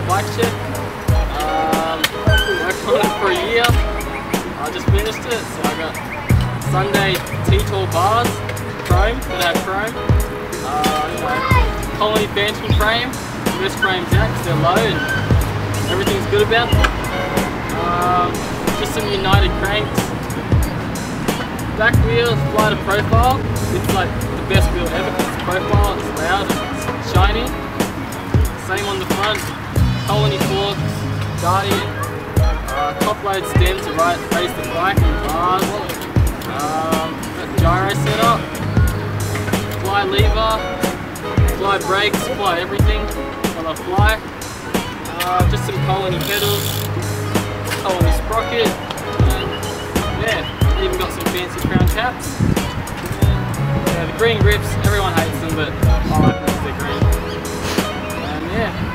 bike check. Worked on it for a year. I just finished it, so I got Sunday T-Tool bars, chrome, that have chrome. Colony Phantom frame, wrist frame jacks, they're low and everything's good about them. Just some United cranks. Back wheel, fly to profile. It's like the best wheel ever because it's profile, it's loud, it's shiny. Same on the front. Colony forks, Guardian, top load stem to raise the bike and bars. Got gyro setup, fly lever, fly brakes, fly everything on a fly. Just some Colony pedals, Colony sprocket, and yeah, even got some fancy crown caps. And, yeah, the green grips, everyone hates them, but I like them because they're green. And yeah.